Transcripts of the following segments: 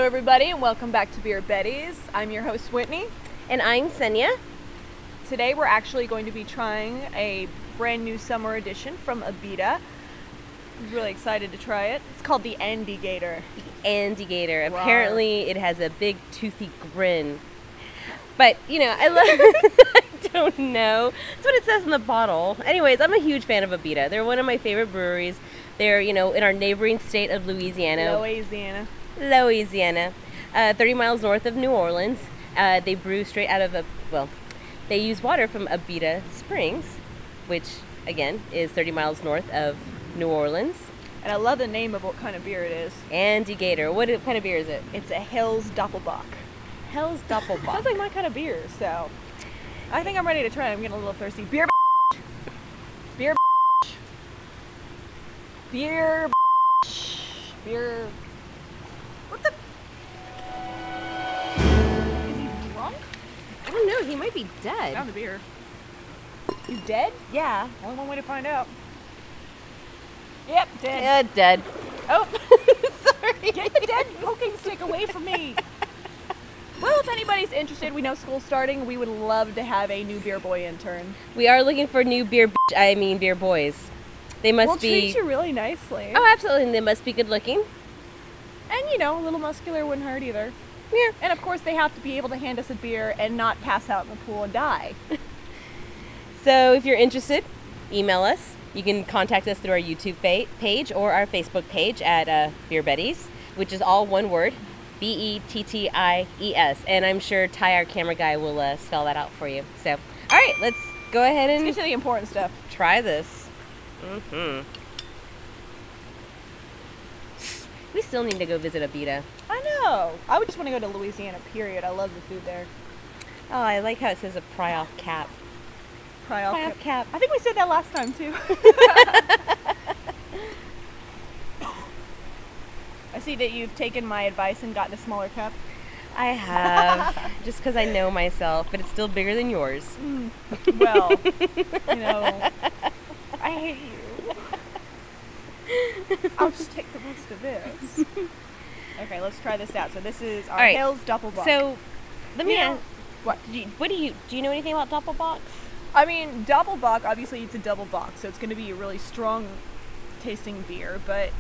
everybody, and welcome back to Beer Betties. I'm your host, Whitney. And I'm Senya. Today we're actually going to be trying a brand new summer edition from Abita. I'm really excited to try it. It's called the Andygator. The Andygator. Wow. Apparently it has a big toothy grin. But, you know, I love I don't know. That's what it says in the bottle. Anyways, I'm a huge fan of Abita. They're one of my favorite breweries. They're, you know, in our neighboring state of Louisiana. 30 miles north of New Orleans. They brew straight out of they use water from Abita Springs, which, again, is 30 miles north of New Orleans. And I love the name of what kind of beer it is. Andygator. What kind of beer is it? It's a Hell's Doppelbock. Hell's Doppelbock. Sounds like my kind of beer, so I think I'm ready to try it. I'm getting a little thirsty. Beer. Beer. Beer. Beer. What the? Is he drunk? I don't know. He might be dead. Found the beer. He's dead? Yeah. Only one way to find out. Yep, dead. Yeah, dead. Oh, Sorry. get the dead poking stick away from me. Well, if anybody's interested, we know school's starting. We would love to have a new beer boy intern. We are looking for new beer boys. They must We'll be. treat you really nicely. Oh, absolutely. And they must be good looking. And, you know, a little muscular wouldn't hurt either. Yeah. And, of course, they have to be able to hand us a beer and not pass out in the pool and die. So if you're interested, email us. You can contact us through our YouTube page or our Facebook page at Beer Betties, which is all one word, Betties. And I'm sure Ty, our camera guy, will spell that out for you. So, all right, let's go ahead and Let's get to the important stuff. try this. We still need to go visit Abita. I know. I would just want to go to Louisiana, period. I love the food there. Oh, I like how it says a pry-off cap. Pry off cap. I think we said that last time, too. I see that you've taken my advice and gotten a smaller cup. I have, just because I know myself, but it's still bigger than yours. Well, you know, I hate you. I'll just take the rest of this. Okay, let's try this out. So this is our right. Hell's Doppelbock. So, let me ask, what? do you know anything about Doppelbocks? I mean, Doppelbock, obviously it's a double bock, so it's going to be a really strong tasting beer, but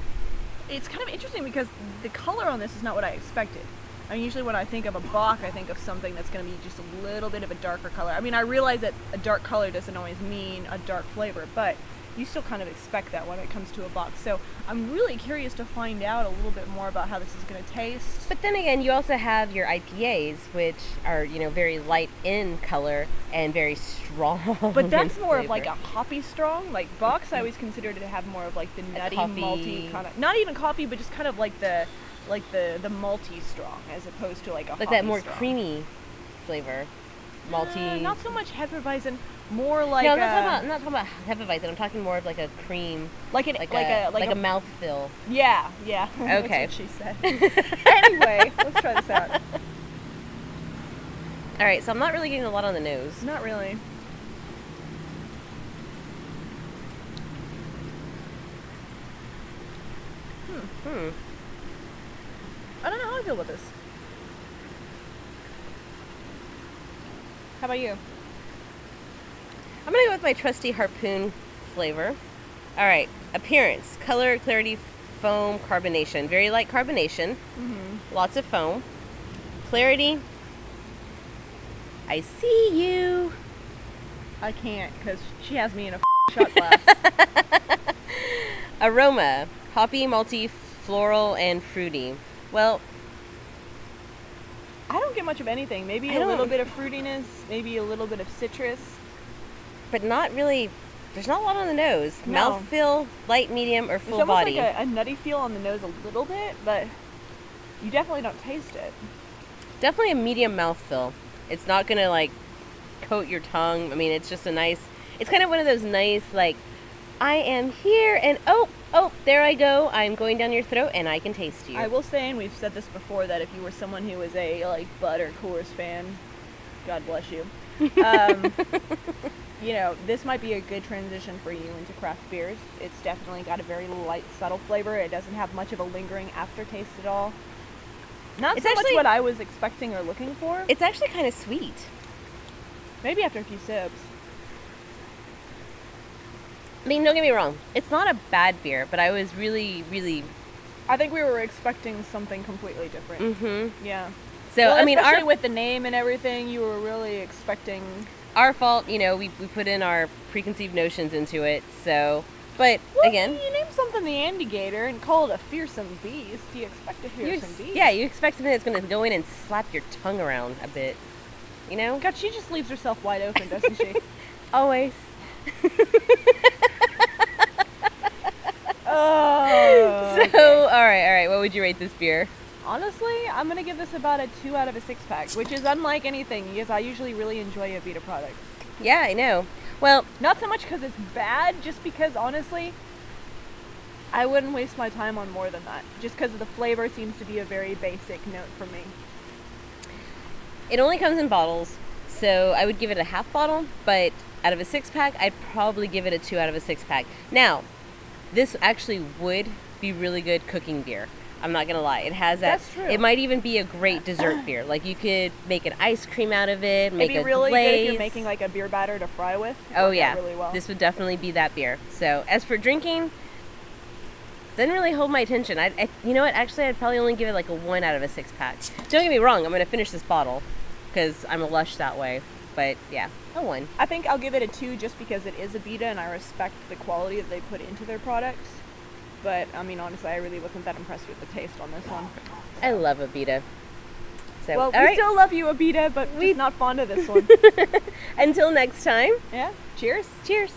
it's kind of interesting because the color on this is not what I expected. I mean, usually when I think of a bock, I think of something that's going to be just a little bit of a darker color. I mean, I realize that a dark color doesn't always mean a dark flavor, but you still kind of expect that when it comes to a bock. So I'm really curious to find out a little bit more about how this is going to taste. But then again, you also have your IPAs, which are, you know, very light in color and very strong. But that's in more of flavor. like a hoppy strong. Like bocks, I always consider to have more of like the nutty, coffee. malty kind of. Not even coffee, but just kind of like the malty strong, as opposed to like a like hoppy that more strong. creamy flavor, malty. Not so much Hefeweizen, more like no, I'm not talking about Hefeweizen. I'm talking more of like a cream, like a mouthfeel. Yeah. Okay. That's what she said. Anyway, let's try this out. All right, so I'm not really getting a lot on the nose. Not really. I don't know how I feel about this. How about you? I'm gonna go with my trusty harpoon flavor. All right, appearance, color, clarity, foam, carbonation. Very light carbonation. Lots of foam. Clarity. I see you. I can't because she has me in a shot glass. Aroma, hoppy, malty, floral, and fruity. Well, I don't get much of anything. Maybe a little bit of fruitiness, maybe a little bit of citrus. but not really. There's not a lot on the nose. No. Mouthfeel, light, medium, or full It's almost body. like a nutty feel on the nose a little bit, but you definitely don't taste it. Definitely a medium mouthfeel. It's not gonna like coat your tongue. I mean, it's just a nice. It's kind of one of those nice like, I am here and oh, there I go. I'm going down your throat and I can taste you. I will say, and we've said this before, that if you were someone who was a like Bud or Coors fan, God bless you. You know, this might be a good transition for you into craft beers. It's definitely got a very light, subtle flavor. It doesn't have much of a lingering aftertaste at all. Not It's so much actually- what I was expecting or looking for. It's actually kind of sweet. Maybe after a few sips. I mean, don't get me wrong. It's not a bad beer, but I was really, really... I think we were expecting something completely different. Mm-hmm. Yeah. So, Well, I mean, especially with the name and everything, you were really expecting... our fault, you know, we put in our preconceived notions into it, so... But, Well, again... you name something the Andygator and call it a fearsome beast. You expect a fearsome beast. Yeah, you expect something that's going to go in and slap your tongue around a bit. You know? God, she just leaves herself wide open, doesn't she? Always. Oh. So, Okay. all right. What would you rate this beer? Honestly, I'm going to give this about a 2 out of a 6-pack, which is unlike anything because I usually really enjoy Abita products. Yeah, I know. Well, Not so much because it's bad, just because honestly, I wouldn't waste my time on more than that. Just because the flavor seems to be a very basic note for me. it only comes in bottles, so I would give it a half bottle, but out of a 6-pack, I'd probably give it a 2 out of a 6-pack. Now, this actually would be really good cooking beer. I'm not gonna lie. It has that. That's true. It might even be a great dessert beer. Like you could make an ice cream out of it, make It'd a be really glaze. good if you're making like a beer batter to fry with. It'd Oh work out yeah, really well. this would definitely be that beer. So as for drinking, didn't really hold my attention. You know what? Actually, I'd probably only give it like a 1 out of a 6-pack. Don't get me wrong. I'm gonna finish this bottle because I'm a lush that way. But yeah, a 1. I think I'll give it a 2 just because it is Abita and I respect the quality that they put into their products. But I mean, honestly, I really wasn't that impressed with the taste on this one. I love Abita. So Well, all we right. still love you, Abita, but we're not fond of this one. Until next time. Yeah. Cheers. Cheers.